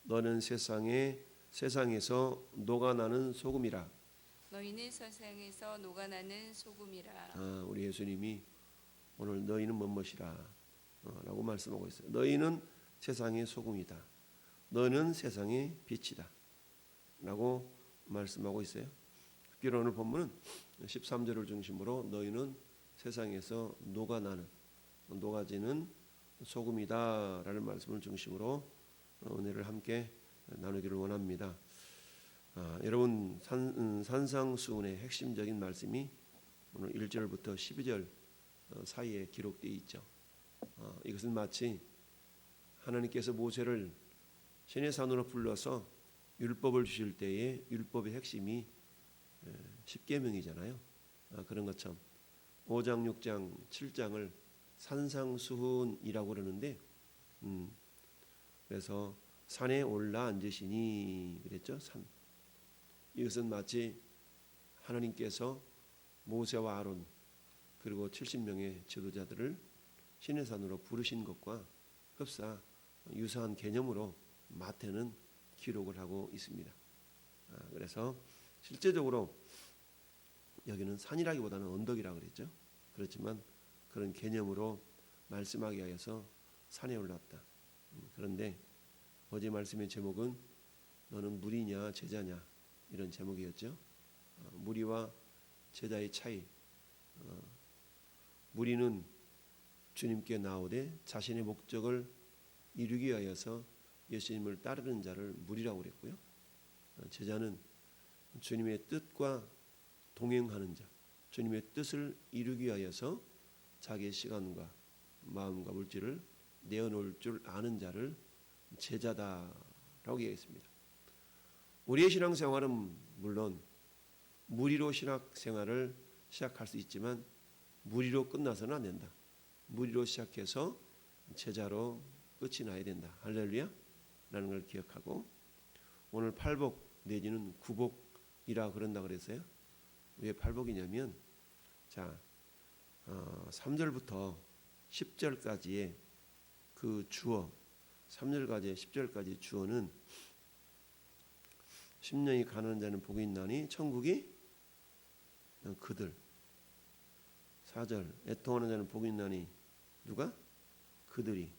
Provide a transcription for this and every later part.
너는 세상에서 녹아나는 소금이라. 너희는 세상에서 녹아나는 소금이라. 우리 예수님이 오늘 너희는 뭐뭐시라 라고 말씀하고 있어요. 너희는 세상의 소금이다. 너는 세상의 빛이다 라고 말씀하고 있어요. 특별히 오늘 본문은 13절을 중심으로 너희는 세상에서 녹아지는 소금이다 라는 말씀을 중심으로 은혜를 함께 나누기를 원합니다. 여러분 산상수훈의 핵심적인 말씀이 오늘 1절부터 12절 사이에 기록되어 있죠. 이것은 마치 하나님께서 모세를 시내산으로 불러서 율법을 주실 때에 율법의 핵심이 십계명이잖아요. 그런 것처럼 5장, 6장, 7장을 산상수훈이라고 그러는데 그래서 산에 올라 앉으시니 그랬죠. 산. 이것은 마치 하나님께서 모세와 아론 그리고 70명의 지도자들을 시내산으로 부르신 것과 흡사 유사한 개념으로 마태는 기록을 하고 있습니다. 그래서 실제적으로 여기는 산이라기보다는 언덕이라고 그랬죠. 그렇지만 그런 개념으로 말씀하기 위해서 산에 올랐다. 그런데 어제 말씀의 제목은 너는 무리냐 제자냐 이런 제목이었죠. 무리와 제자의 차이. 무리는 주님께 나오되 자신의 목적을 이루기 위하여서 예수님을 따르는 자를 무리라고 그랬고요. 제자는 주님의 뜻과 동행하는 자, 주님의 뜻을 이루기 위하여서 자기의 시간과 마음과 물질을 내어놓을 줄 아는 자를 제자다라고 얘기했습니다. 우리의 신앙생활은 물론 무리로 신앙생활을 시작할 수 있지만 무리로 끝나서는 안 된다. 무리로 시작해서 제자로 끝이 나야 된다. 할렐루야 라는 걸 기억하고 오늘 팔복 내지는 구복이라 그런다 그랬어요. 왜 팔복이냐면 3절부터 10절까지의 그 주어 3절까지 10절까지 주어는 10년이 가난한 자는 복이 있나니 천국이 그들. 4절 애통하는 자는 복이 있나니 누가? 그들이.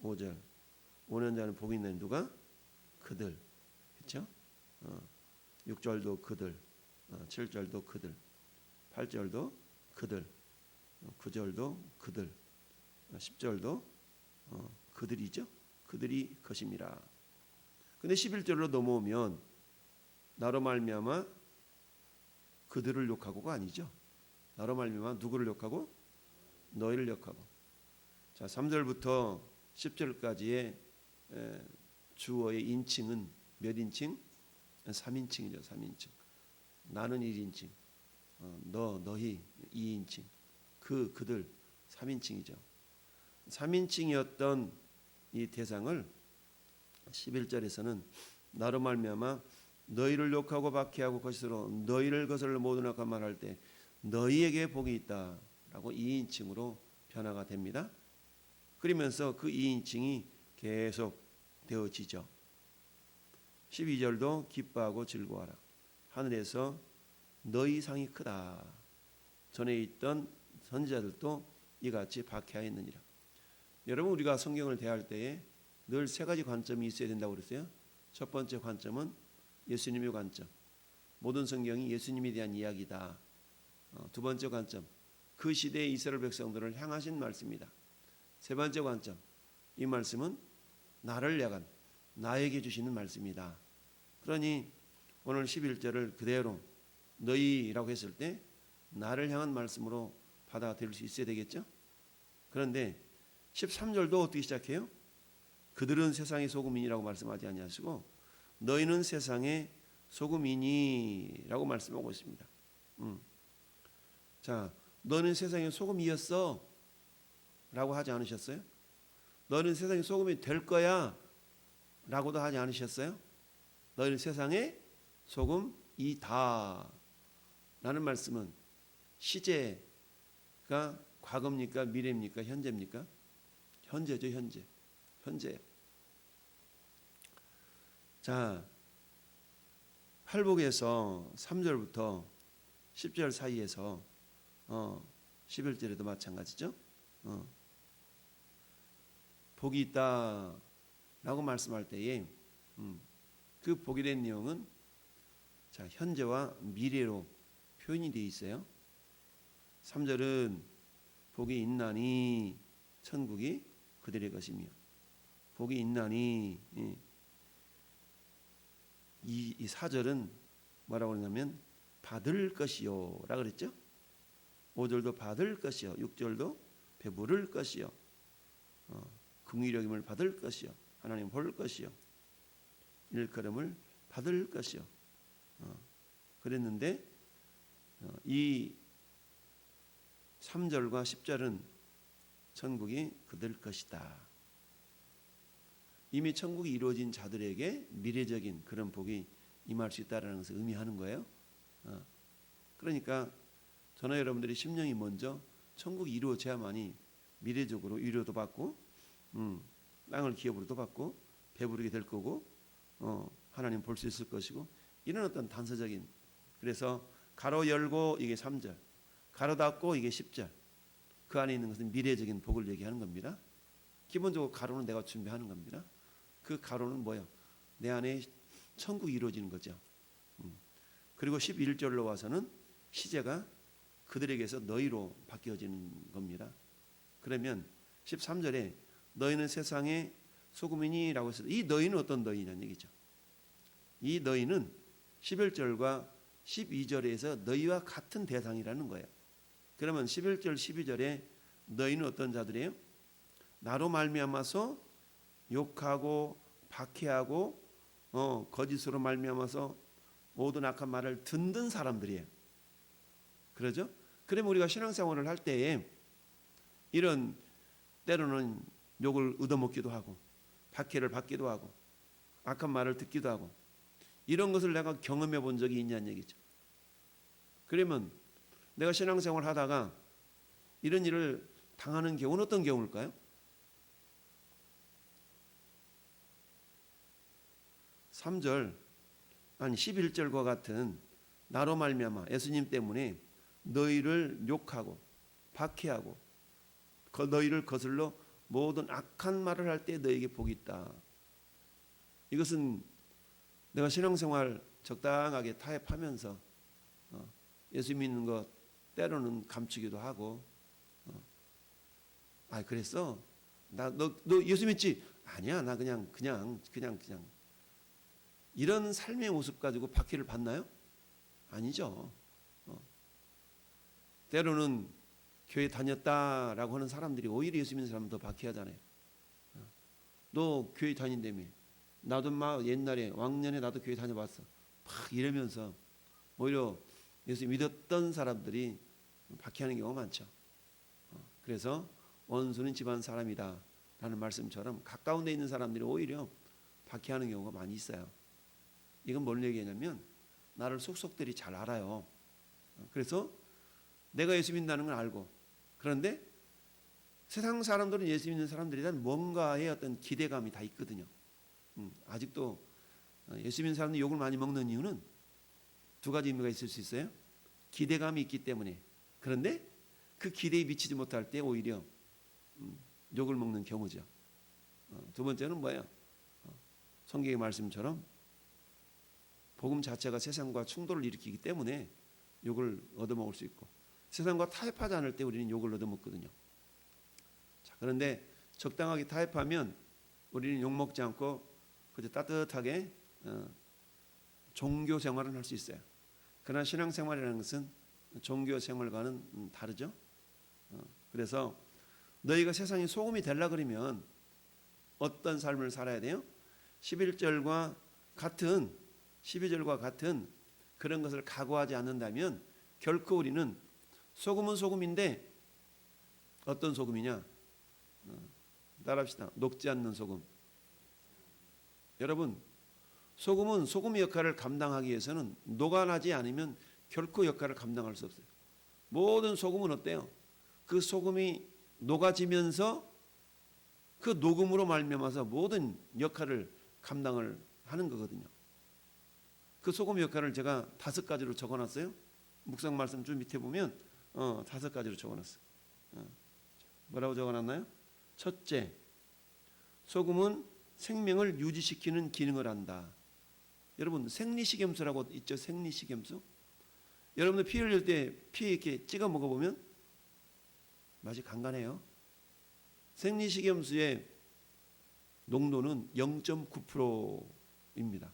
5절 오는 자는 복이 있나니 누가? 그들. 그렇죠? 6절도 그들. 7절도 그들. 8절도 그들. 9절도 그들. 10절도 그들이죠. 그들이 것임이라. 근데 11절로 넘어오면 나로 말미암아 그들을 욕하고가 아니죠. 나로 말미암아 누구를 욕하고? 너희를 욕하고. 3절부터 10절까지의 주어의 인칭은 몇 인칭? 3인칭이죠. 3인칭. 나는 1인칭. 너희 2인칭. 그들 3인칭이죠. 3인칭이었던 이 대상을 11절에서는 나로 말미암아 너희를 욕하고 박해하고 거짓으로 너희를 거슬러 모든 악한 말할 때 너희에게 복이 있다라고 2인칭으로 변화가 됩니다. 그러면서 그 2인칭이 계속 되어지죠. 12절도 기뻐하고 즐거워하라. 하늘에서 너희 상이 크다. 전에 있던 선지자들도 이같이 박해하였느니라. 여러분 우리가 성경을 대할 때에 늘 세 가지 관점이 있어야 된다고 그랬어요. 첫 번째 관점은 예수님의 관점. 모든 성경이 예수님에 대한 이야기다. 두 번째 관점. 그 시대의 이스라엘 백성들을 향하신 말씀이다. 세 번째 관점. 이 말씀은 나를 향한 나에게 주시는 말씀이다. 그러니 오늘 11절을 그대로 너희라고 했을 때 나를 향한 말씀으로 받아들일 수 있어야 되겠죠. 그런데 13절도 어떻게 시작해요? 그들은 세상의 소금이니라고 말씀하지 아니하시고 너희는 세상의 소금이니라고 말씀하고 있습니다. 너는 세상의 소금이었어 라고 하지 않으셨어요? 너는 세상의 소금이 될 거야 라고도 하지 않으셨어요? 너희는 세상의 소금이다 라는 말씀은 시제가 과거입니까? 미래입니까? 현재입니까? 현재죠. 현재. 자, 팔복에서 3절부터 10절 사이에서 11절에도 마찬가지죠. 복이 있다라고 말씀할 때에 그 복에 대한 내용은 자, 현재와 미래로 표현이 되어 있어요. 3절은 복이 있나니 천국이 그들의 것이며, 복이 있나니 이 4절은 뭐라고 그러냐면 받을 것이요 라 그랬죠. 5절도 받을 것이요, 6절도 배부를 것이요, 긍휼히 여김을 받을 것이요, 하나님 볼 것이요, 일컬음을 받을 것이요. 그랬는데 이 3절과 10절은 천국이 그들 것이다. 이미 천국이 이루어진 자들에게 미래적인 그런 복이 임할 수 있다는 것을 의미하는 거예요. 그러니까 저나 여러분들이 심령이 먼저 천국이 이루어져야만이 미래적으로 위로도 받고 땅을 기업으로도 받고 배부르게 될 거고 하나님 볼 수 있을 것이고, 이런 어떤 단서적인, 그래서 가로 열고 이게 3절, 가로 닫고 이게 10절, 그 안에 있는 것은 미래적인 복을 얘기하는 겁니다. 기본적으로 가로는 내가 준비하는 겁니다. 그 가로는 뭐예요? 내 안에 천국이 이루어지는 거죠. 그리고 11절로 와서는 시제가 그들에게서 너희로 바뀌어지는 겁니다. 그러면 13절에 너희는 세상의 소금이니라고 해서 이 너희는 어떤 너희냐는 얘기죠. 이 너희는 11절과 12절에서 너희와 같은 대상이라는 거예요. 그러면 11절 12절에 너희는 어떤 자들이에요? 나로 말미암아서 욕하고 박해하고 거짓으로 말미암아서 모든 악한 말을 듣는 사람들이에요. 그러죠? 그러면 우리가 신앙생활을 할 때에 이런 때로는 욕을 얻어먹기도 하고 박해를 받기도 하고 악한 말을 듣기도 하고 이런 것을 내가 경험해 본 적이 있냐는 얘기죠. 그러면 내가 신앙생활을 하다가 이런 일을 당하는 경우는 어떤 경우일까요? 3절 아니 11절과 같은 나로 말미암아 예수님 때문에 너희를 욕하고 박해하고 너희를 거슬러 모든 악한 말을 할 때 너희에게 복이 있다. 이것은 내가 신앙생활 적당하게 타협하면서 예수 믿는 것 때로는 감추기도 하고 그랬어? 너 예수 믿지? 아니야, 나 그냥 이런 삶의 모습 가지고 박해를 받나요? 아니죠. 때로는 교회 다녔다라고 하는 사람들이 오히려 예수 믿는 사람은 더 박해하잖아요. 너 교회 다닌다며. 나도 막 옛날에 왕년에 나도 교회 다녀봤어. 막 이러면서 오히려 예수 믿었던 사람들이 박해하는 경우가 많죠. 그래서 원수는 집안 사람이다 라는 말씀처럼 가까운 데 있는 사람들이 오히려 박해하는 경우가 많이 있어요. 이건 뭘 얘기하냐면 나를 속속들이 잘 알아요. 그래서 내가 예수 믿는다는 걸 알고, 그런데 세상 사람들은 예수 믿는 사람들에 대한 뭔가의 어떤 기대감이 다 있거든요. 아직도 예수 믿는 사람들이 욕을 많이 먹는 이유는 두 가지 의미가 있을 수 있어요. 기대감이 있기 때문에. 그런데 그 기대에 미치지 못할 때 오히려 욕을 먹는 경우죠. 두 번째는 뭐예요? 성경의 말씀처럼 복음 자체가 세상과 충돌을 일으키기 때문에 욕을 얻어먹을 수 있고, 세상과 타협하지 않을 때 우리는 욕을 얻어먹거든요. 자, 그런데 적당하게 타협하면 우리는 욕먹지 않고 그저 따뜻하게 종교 생활을 할 수 있어요. 그러나 신앙생활이라는 것은 종교 생활과는 다르죠. 그래서 너희가 세상의 소금이 되려 그러면 어떤 삶을 살아야 돼요? 11절과 같은 12절과 같은 그런 것을 각오하지 않는다면 결코 우리는 소금은 소금인데 어떤 소금이냐? 따라합시다. 녹지 않는 소금. 여러분, 소금은 소금의 역할을 감당하기 위해서는 녹아나지 않으면 결코 역할을 감당할 수 없어요. 모든 소금은 어때요? 그 소금이 녹아지면서 그 녹음으로 말미암아서 모든 역할을 감당을 하는 거거든요. 그 소금 역할을 제가 5가지로 적어놨어요. 묵상 말씀 좀 밑에 보면 5가지로 적어놨어요. 뭐라고 적어놨나요? 첫째, 소금은 생명을 유지시키는 기능을 한다. 여러분 생리식염수라고 있죠. 생리식염수. 여러분들 피 흘릴 때 피에 이렇게 찍어 먹어보면 맛이 간간해요. 생리식염수의 농도는 0.9%입니다.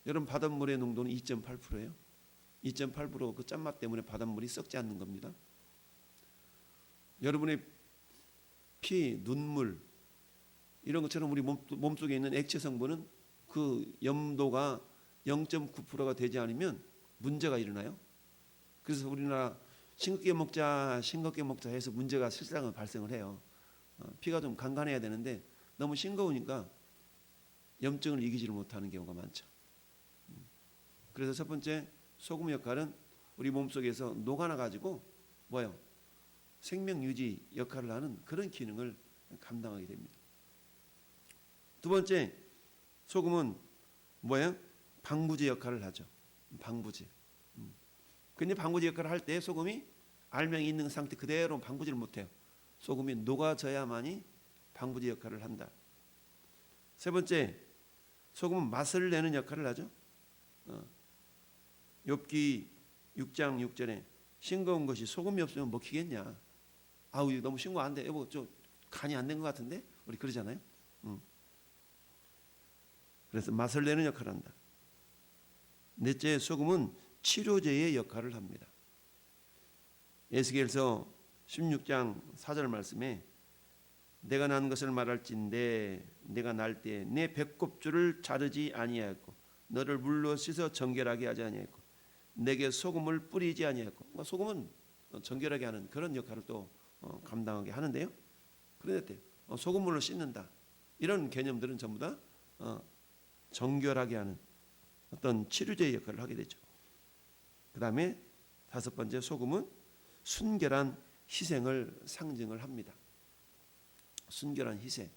여러분 바닷물의 농도는 2.8%예요. 2.8%그 짠맛 때문에 바닷물이 썩지 않는 겁니다. 여러분의 피, 눈물 이런 것처럼 우리 몸속에 있는 액체 성분은 그 염도가 0.9%가 되지 않으면 문제가 일어나요. 그래서 우리나라 싱겁게 먹자 해서 문제가 실상은 발생을 해요. 피가 좀 간간해야 되는데 너무 싱거우니까 염증을 이기지를 못하는 경우가 많죠. 그래서 첫 번째 소금 역할은 우리 몸속에서 녹아나 가지고 뭐예요? 생명 유지 역할을 하는 그런 기능을 감당하게 됩니다. 두 번째, 소금은 뭐예요? 방부제 역할을 하죠. 방부제. 근데 방부제 역할을 할 때 소금이 알맹이 있는 상태 그대로 방부제를 못해요. 소금이 녹아져야만이 방부제 역할을 한다. 세 번째, 소금은 맛을 내는 역할을 하죠. 욥기 6장 6절에 싱거운 것이 소금이 없으면 먹히겠냐. 아우 너무 싱거워 안 돼. 여보 좀 간이 안 된 것 같은데? 우리 그러잖아요. 그래서 맛을 내는 역할을 한다. 넷째, 소금은 치료제의 역할을 합니다. 에스겔서 16장 4절 말씀에 내가 난 것을 말할진대 내가 날 때 내 배꼽줄을 자르지 아니하였고 너를 물로 씻어 정결하게 하지 아니하였고 내게 소금을 뿌리지 아니하였고 소금은 정결하게 하는 그런 역할을 또 감당하게 하는데요. 그런데 소금물로 씻는다 이런 개념들은 전부 다 정결하게 하는 어떤 치료제의 역할을 하게 되죠. 그 다음에 다섯 번째, 소금은 순결한 희생을 상징을 합니다. 순결한 희생.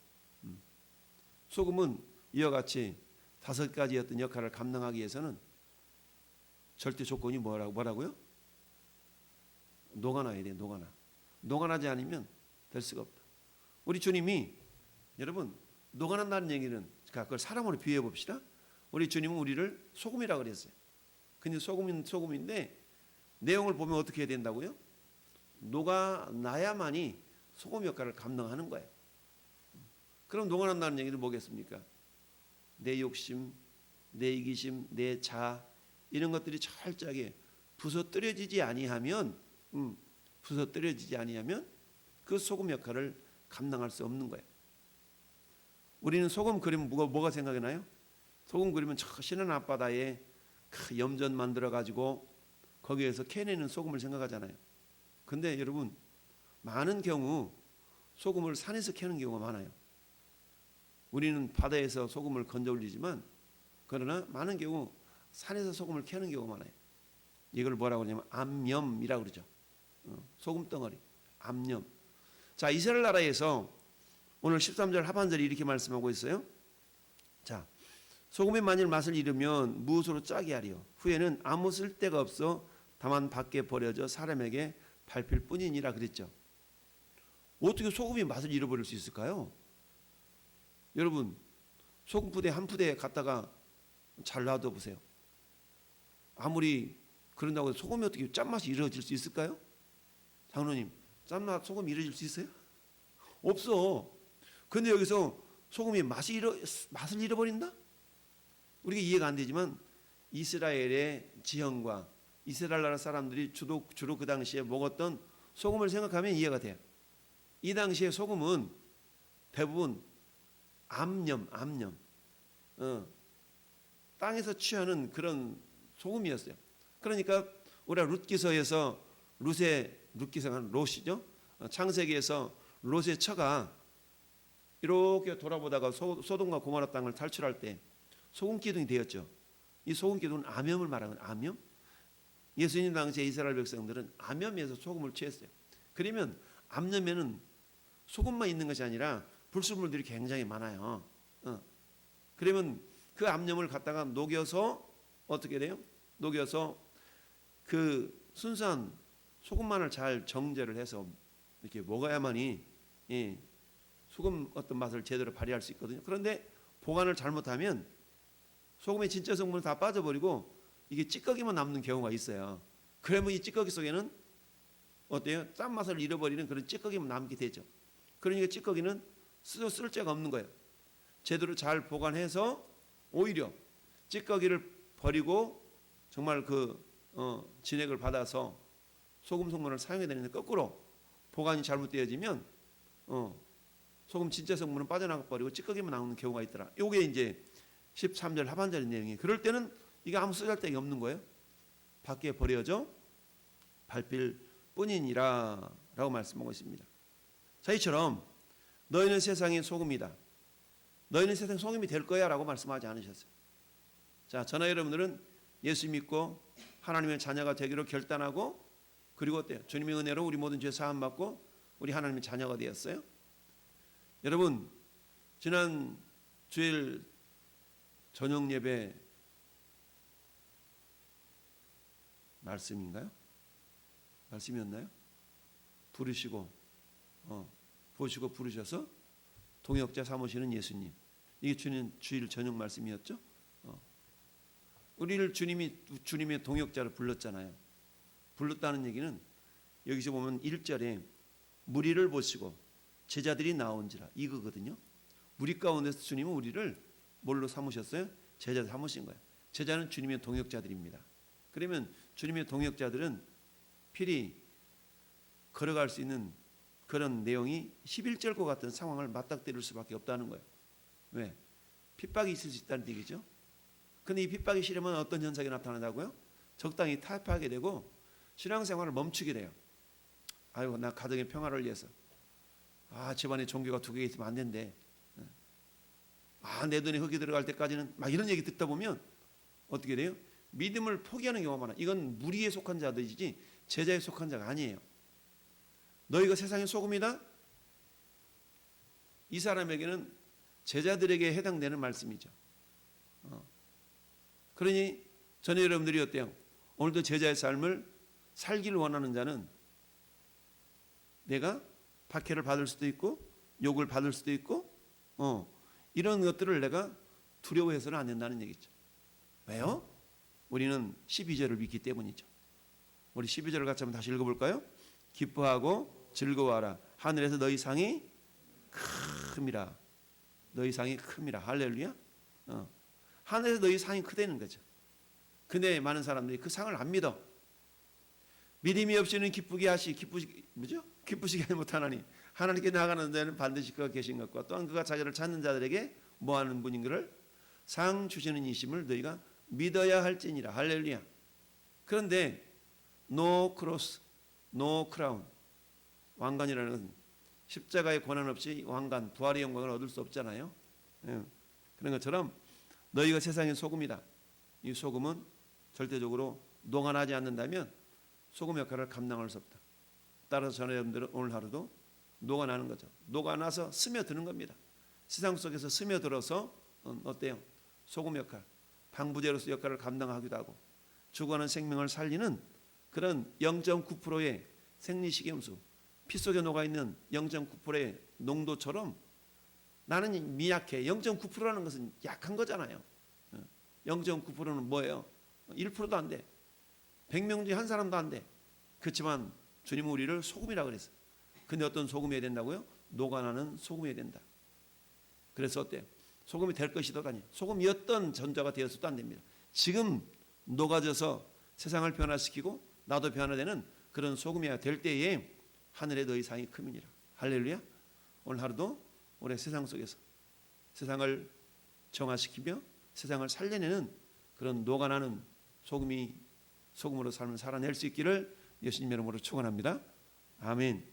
소금은 이와 같이 5가지 어떤 역할을 감당하기 위해서는 절대 조건이 뭐라고요? 녹아나야 돼요. 녹아나지 않으면 될 수가 없다. 우리 주님이 여러분 녹아난다는 얘기는 그걸 사람으로 비유해 봅시다. 우리 주님은 우리를 소금이라고 그랬어요. 근데 소금은 소금인데 내용을 보면 어떻게 해야 된다고요? 녹아나야만이 소금 역할을 감당하는 거예요. 그럼 녹아난다는 얘기는 뭐겠습니까? 내 욕심, 내 이기심, 내 자아 이런 것들이 철저하게 부서뜨려지지 아니하면 그 소금 역할을 감당할 수 없는 거예요. 우리는 소금 그리면 뭐가 생각이 나요? 소금 그리면 저 신안 앞바다에 염전 만들어 가지고 거기에서 캐내는 소금을 생각하잖아요. 근데 여러분 많은 경우 소금을 산에서 캐는 경우가 많아요. 우리는 바다에서 소금을 건져 올리지만 그러나 많은 경우 산에서 소금을 캐는 경우가 많아요. 이걸 뭐라고 하냐면 암염이라고 그러죠. 소금 덩어리, 암염. 자, 이스라엘 나라에서 오늘 13절 하반절이 이렇게 말씀하고 있어요. 자, 소금이 만일 맛을 잃으면 무엇으로 짜게 하리요? 후에는 아무 쓸데가 없어 다만 밖에 버려져 사람에게 밟힐 뿐이니라 그랬죠. 어떻게 소금이 맛을 잃어버릴 수 있을까요? 여러분 소금 부대 한 푸대 갖다가 잘 놔둬 보세요. 아무리 그런다고 해서 소금이 어떻게 짠맛이 잃어질 수 있을까요? 장로님 짠맛 소금 잃어질 수 있어요? 없어. 근데 여기서 소금이 맛을 잃어버린다? 우리가 이해가 안 되지만 이스라엘의 지형과 이스라엘 나라 사람들이 주로 그 당시에 먹었던 소금을 생각하면 이해가 돼요. 이 당시에 소금은 대부분 암염 땅에서 취하는 그런 소금이었어요. 그러니까 우리가 룻기서에서 룻기서가 롯이죠. 창세기에서 롯의 처가 이렇게 돌아보다가 소돔과 고모라 땅을 탈출할 때 소금 기둥이 되었죠. 이 소금 기둥은 암염을 말하는 암염. 예수님 당시에 이스라엘 백성들은 암염에서 소금을 취했어요. 그러면 암염에는 소금만 있는 것이 아니라 불순물들이 굉장히 많아요. 그러면 그 암염을 갖다가 녹여서 어떻게 돼요? 녹여서 그 순수한 소금만을 잘 정제를 해서 이렇게 먹어야만이 소금 어떤 맛을 제대로 발휘할 수 있거든요. 그런데 보관을 잘못하면 소금의 진짜 성분은 다 빠져버리고 이게 찌꺼기만 남는 경우가 있어요. 그러면 이 찌꺼기 속에는 어때요? 짠맛을 잃어버리는 그런 찌꺼기만 남게 되죠. 그러니까 찌꺼기는 쓸 데가 없는 거예요. 제대로 잘 보관해서 오히려 찌꺼기를 버리고 정말 진액을 받아서 소금 성분을 사용해야 되는데 거꾸로 보관이 잘못되어지면 소금 진짜 성분은 빠져나가 버리고 찌꺼기만 나오는 경우가 있더라. 이게 이제 13절 하반절의 내용이에요. 그럴 때는 이게 아무 쓰잘데기 없는 거예요. 밖에 버려져 밟힐 뿐이니라 라고 말씀하고 있습니다. 자, 이처럼 너희는 세상의 소금이다. 너희는 세상 소금이 될 거야 라고 말씀하지 않으셨어요. 자, 저나 여러분들은 예수 믿고 하나님의 자녀가 되기로 결단하고 그리고 어때요? 주님의 은혜로 우리 모든 죄 사함 받고 우리 하나님의 자녀가 되었어요. 여러분, 지난 주일 저녁 예배 말씀인가요? 말씀이었나요? 부르시고 보시고 부르셔서 동역자 삼으시는 예수님. 이게 주일 저녁 말씀이었죠. 우리를 주님의 동역자로 불렀잖아요. 불렀다는 얘기는 여기서 보면 1절에 무리를 보시고 제자들이 나온지라 이거거든요. 무리 가운데서 주님은 우리를 뭘로 삼으셨어요? 제자 삼으신 거예요. 제자는 주님의 동역자들입니다. 그러면 주님의 동역자들은 필히 걸어갈 수 있는 그런 내용이 11절과 같은 상황을 맞닥뜨릴 수밖에 없다는 거예요. 왜? 핍박이 있을 수 있다는 얘기죠. 근데 이 핍박이 싫으면 어떤 현상이 나타나냐고요? 적당히 타협하게 되고 신앙생활을 멈추게 돼요. 아이고, 나 가정의 평화를 위해서 집안에 종교가 2개 있으면 안 된대. 내 돈이 흙이 들어갈 때까지는 막 이런 얘기 듣다 보면 어떻게 돼요? 믿음을 포기하는 경우가 많아. 이건 무리에 속한 자들이지 제자에 속한 자가 아니에요. 너희가 세상의 소금이다? 이 사람에게는 제자들에게 해당되는 말씀이죠. 그러니 전에 여러분들이 어때요? 오늘도 제자의 삶을 살기를 원하는 자는 내가 박해를 받을 수도 있고 욕을 받을 수도 있고 이런 것들을 내가 두려워해서는 안 된다는 얘기죠. 왜요? 우리는 12절을 믿기 때문이죠. 우리 12절을 같이 한번 다시 읽어볼까요? 기뻐하고 즐거워하라. 하늘에서 너희 상이 큼이라. 너희 상이 큼이라. 할렐루야. 하늘에서 너희 상이 크다는 거죠. 근데 많은 사람들이 그 상을 안 믿어. 믿음이 없이는 기쁘시게 못하나니 하나님께 나아가는 데는 반드시 그가 계신 것과 또한 그가 자기를 찾는 자들에게 뭐하는 분인가를 상 주시는 이심을 너희가 믿어야 할지니라. 할렐루야. 그런데 no cross, no crown. 왕관이라는 것은 십자가의 고난 없이 왕관, 부활의 영광을 얻을 수 없잖아요. 그런 것처럼 너희가 세상의 소금이다. 이 소금은 절대적으로 녹아나지 않는다면 소금 역할을 감당할 수 없다. 따라서 저는 여러분들은 오늘 하루도 녹아나는 거죠. 녹아나서 스며드는 겁니다. 세상 속에서 스며들어서 어때요? 소금 역할, 방부제로서 역할을 감당하기도 하고 죽어가는 생명을 살리는 그런 0.9%의 생리식염수, 피 속에 녹아있는 0.9%의 농도처럼 나는 미약해. 0.9%라는 것은 약한 거잖아요. 0.9%는 뭐예요? 1%도 안 돼. 100명 중에 한 사람도 안 돼. 그렇지만 주님은 우리를 소금이라고 그랬어요. 근데 어떤 소금이어야 된다고요? 녹아나는 소금이어야 된다. 그래서 어때요? 소금이 될 것이도 아니에요. 소금이었던 전자가 되어서도 안 됩니다. 지금 녹아져서 세상을 변화시키고 나도 변화되는 그런 소금이어야 될 때에 하늘에 너희 상이 크미니라. 할렐루야. 오늘 하루도 우리 세상 속에서 세상을 정화시키며 세상을 살려내는 그런 녹아나는 소금으로 삶을 살아낼 수 있기를 예수님 이름으로 축원합니다. 아멘.